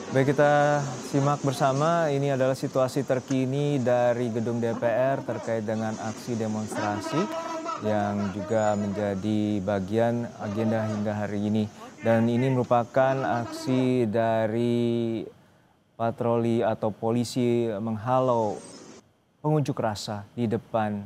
Baik, kita simak bersama. Ini adalah situasi terkini dari gedung DPR terkait dengan aksi demonstrasi yang juga menjadi bagian agenda hingga hari ini. Dan ini merupakan aksi dari patroli atau polisi menghalau pengunjuk rasa di depan.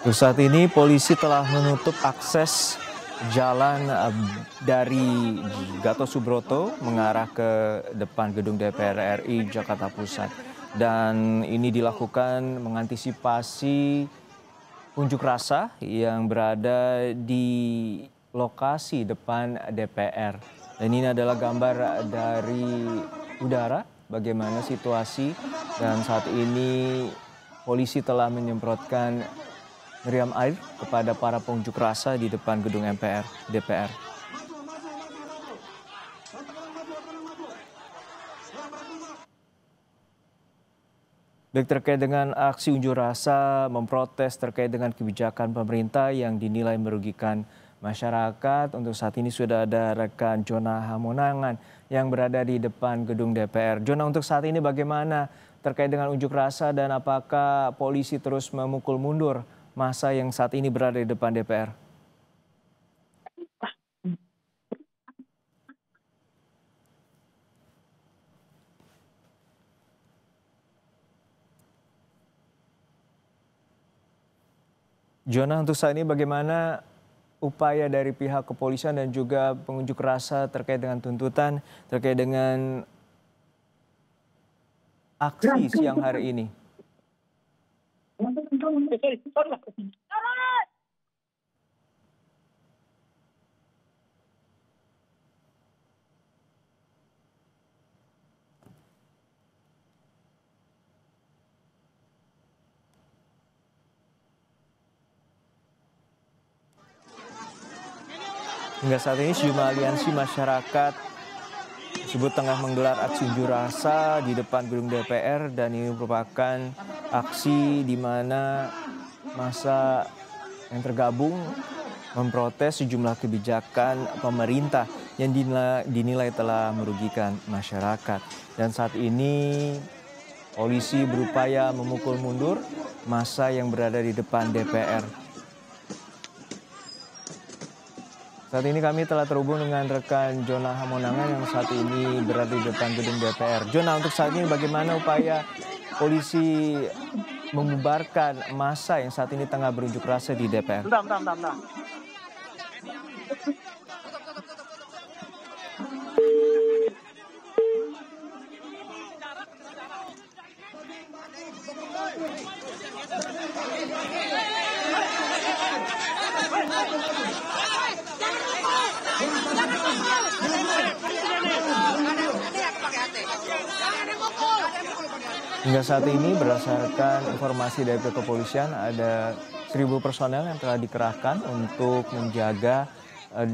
Untuk saat ini polisi telah menutup akses jalan dari Gatot Subroto mengarah ke depan gedung DPR RI Jakarta Pusat. Dan ini dilakukan mengantisipasi unjuk rasa yang berada di lokasi depan DPR. Dan ini adalah gambar dari udara bagaimana situasi, dan saat ini polisi telah menyemprotkan meriam air kepada para pengunjuk rasa di depan gedung DPR. Baik, terkait dengan aksi unjuk rasa memprotes terkait dengan kebijakan pemerintah yang dinilai merugikan masyarakat. Untuk saat ini sudah ada rekan Jona Hamonangan yang berada di depan gedung DPR. Jona, untuk saat ini bagaimana terkait dengan unjuk rasa dan apakah polisi terus memukul mundur masa yang saat ini berada di depan DPR? Jona, untuk saat ini bagaimana upaya dari pihak kepolisian dan juga pengunjuk rasa terkait dengan tuntutan, terkait dengan aksi siang hari ini? Hingga saat ini sejumlah aliansi masyarakat tersebut tengah menggelar aksi unjuk rasa di depan gedung DPR, dan ini merupakan aksi di mana massa yang tergabung memprotes sejumlah kebijakan pemerintah yang dinilai telah merugikan masyarakat. Dan saat ini polisi berupaya memukul mundur massa yang berada di depan DPR. Saat ini kami telah terhubung dengan rekan Jona Hamonangan yang saat ini berada di depan gedung DPR. Jona, untuk saat ini bagaimana upaya polisi membubarkan massa yang saat ini tengah berunjuk rasa di DPR? Hingga saat ini berdasarkan informasi dari pihak kepolisian ada 1.000 personel yang telah dikerahkan untuk menjaga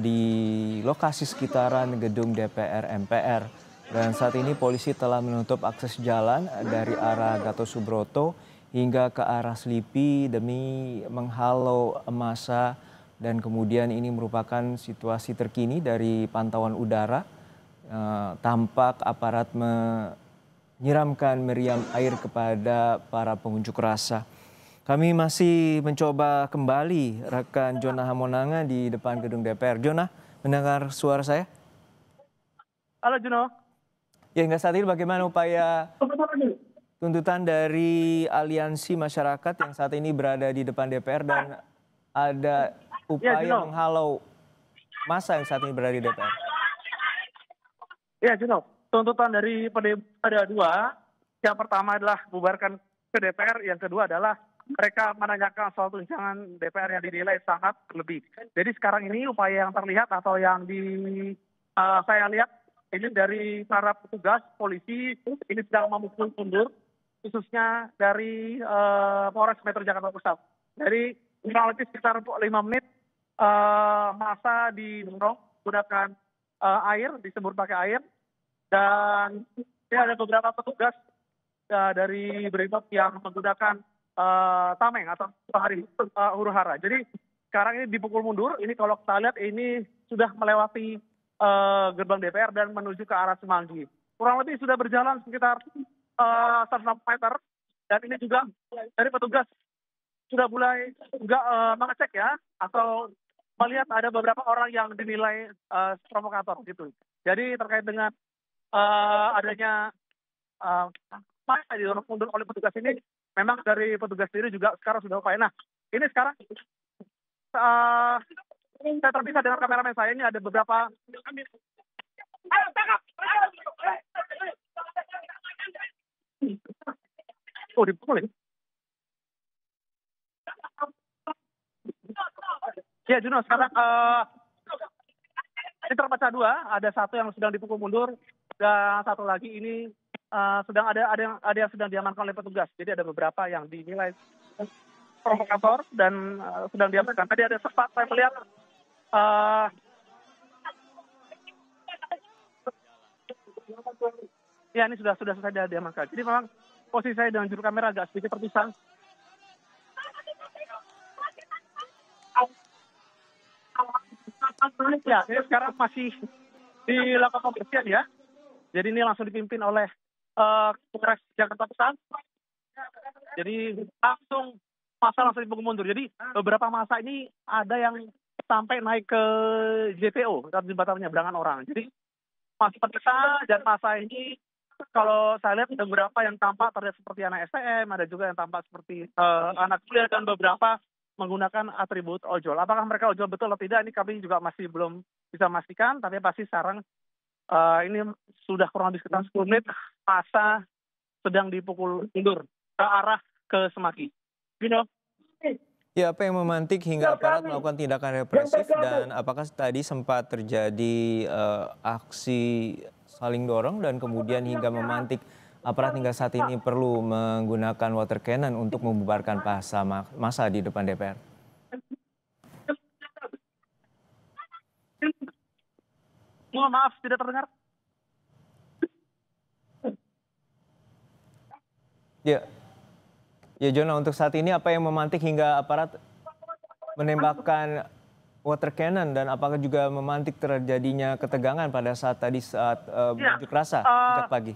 di lokasi sekitaran gedung DPR MPR. Dan saat ini polisi telah menutup akses jalan dari arah Gatot Subroto hingga ke arah Selipi demi menghalau massa. Dan kemudian ini merupakan situasi terkini dari pantauan udara. Tampak aparat menyiramkan meriam air kepada para pengunjuk rasa. Kami masih mencoba kembali rekan Jona Hamonangan di depan gedung DPR. Jona, mendengar suara saya? Halo Juno. Ya, hingga saat ini bagaimana upaya tuntutan dari aliansi masyarakat yang saat ini berada di depan DPR dan ada upaya menghalau massa yang saat ini berada di DPR? Ya Juno, tuntutan dari ada dua. Yang pertama adalah bubarkan ke DPR, yang kedua adalah mereka menanyakan soal tunjangan DPR yang dinilai sangat berlebih. Jadi sekarang ini upaya yang terlihat atau yang saya lihat ini dari para petugas polisi ini sedang memukul mundur, khususnya dari Polres Metro Jakarta Pusat. Jadi kurang lebih sekitar 5 menit masa didorong menggunakan air, disembur pakai air, dan ini ada beberapa petugas dari Brimob yang menggunakan tameng atau huru hara. Jadi sekarang ini dipukul mundur. Ini kalau kita lihat ini sudah melewati gerbang DPR dan menuju ke arah Semanggi. Kurang lebih sudah berjalan sekitar 160 meter. Dan ini juga dari petugas sudah mulai juga mengecek ya, atau melihat ada beberapa orang yang dinilai provokator gitu. Jadi terkait dengan adanya masa didorong mundur oleh petugas ini, memang dari petugas sendiri juga sekarang sudah upaya. Nah, ini sekarang saya terpisah dengan kameramen saya, ini ada beberapa. Ayo, tangkap! Oh, dipukul ya? Ya, Juno, sekarang ini terpecah dua. Ada satu yang sedang dipukul mundur, dan satu lagi ini sedang ada yang sedang diamankan oleh petugas. Jadi ada beberapa yang dinilai provokator dan sedang diamankan. Tadi ada sempat saya melihat ya, ini sudah selesai diamankan. Jadi memang posisi saya dengan juru kamera agak sedikit terpisah. Ya, ini sekarang masih dilakukan pembersihan ya. Jadi ini langsung dipimpin oleh Polres Jakarta Pusat. Jadi masa langsung dipukul mundur. Jadi beberapa masa ini ada yang sampai naik ke JPO, jembatannya Berangan Orang. Jadi masih terpisah, dan masa ini kalau saya lihat ada beberapa yang tampak terlihat seperti anak STM, ada juga yang tampak seperti anak kuliah, dan beberapa menggunakan atribut ojol. Apakah mereka ojol betul atau tidak, ini kami juga masih belum bisa memastikan, tapi pasti sekarang ini sudah kurang lebih sekitar 10 menit masa sedang dipukul mundur ke arah ke Semanggi. Ya, apa yang memantik hingga aparat melakukan tindakan represif, dan apakah tadi sempat terjadi aksi saling dorong dan kemudian hingga memantik aparat hingga saat ini perlu menggunakan water cannon untuk membubarkan massa di depan DPR? Mohon maaf, tidak terdengar. Ya, Jona, untuk saat ini apa yang memantik hingga aparat menembakkan water cannon, dan apakah juga memantik terjadinya ketegangan pada saat unjuk rasa sejak pagi?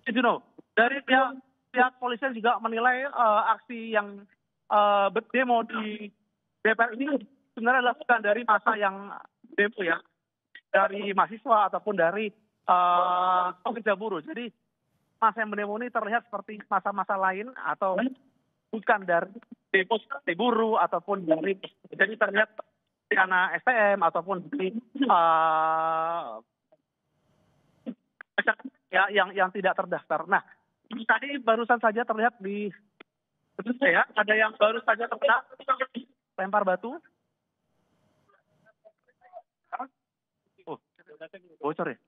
Juno, dari pihak polisian juga menilai aksi yang demo di DPR ini sebenarnya dilakukan dari masa yang demo ya, dari mahasiswa ataupun dari pekerja buruh. Jadi masa yang demo ini terlihat seperti masa-masa lain atau bukan dari demo seperti buruh ataupun dari, jadi terlihat di anak STM ataupun di yang tidak terdaftar. Nah, tadi barusan saja terlihat di saya ada yang baru saja terkena lempar batu. Oh, bocor ya?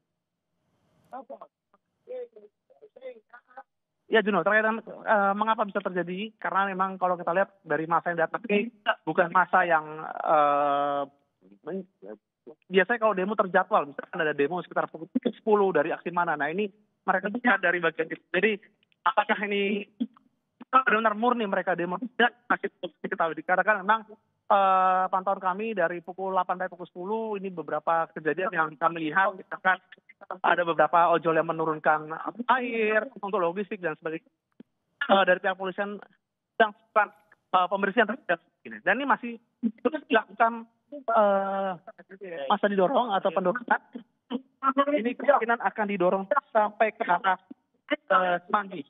Ya, Juno, terkait dengan mengapa bisa terjadi, karena memang kalau kita lihat dari masa yang datang ini bukan masa yang biasanya kalau demo terjadwal, misalkan ada demo sekitar pukul 10 dari aksi mana. Nah, ini mereka lihat dari bagian itu. Jadi apakah ini benar-benar murni mereka demo? Tidak, masih diketahui. Dikatakan memang pantauan kami dari pukul 8 sampai pukul 10 ini beberapa kejadian yang kami lihat, misalkan ada beberapa ojol yang menurunkan air untuk logistik dan sebagainya. Dari pihak polisian sedang pembersihan terhadap ini. Dan ini masih terus dilakukan masa didorong atau pendorongan. Ini kemungkinan akan didorong sampai ke arah Semanggi.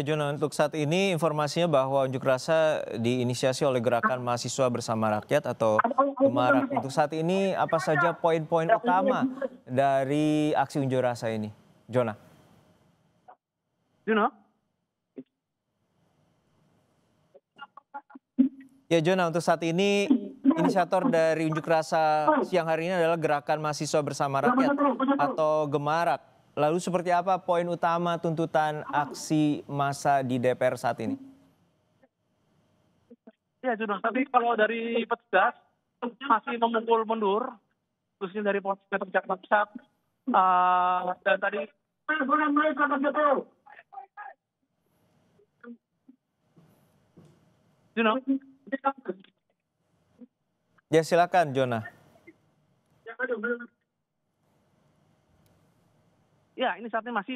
Jona, untuk saat ini informasinya bahwa unjuk rasa diinisiasi oleh Gerakan Mahasiswa Bersama Rakyat atau Gemarak. Untuk saat ini apa saja poin-poin utama dari aksi unjuk rasa ini, Jona? Ya Jona, untuk saat ini inisiator dari unjuk rasa siang hari ini adalah Gerakan Mahasiswa Bersama Rakyat atau Gemarak. Lalu seperti apa poin utama tuntutan aksi massa di DPR saat ini? Ya Juno, tapi kalau dari petugas masih memukul mundur, khususnya dari Polres Metro Jakarta Pusat. Dan tadi Juno, Ya silakan Jona. ya ini saat ini masih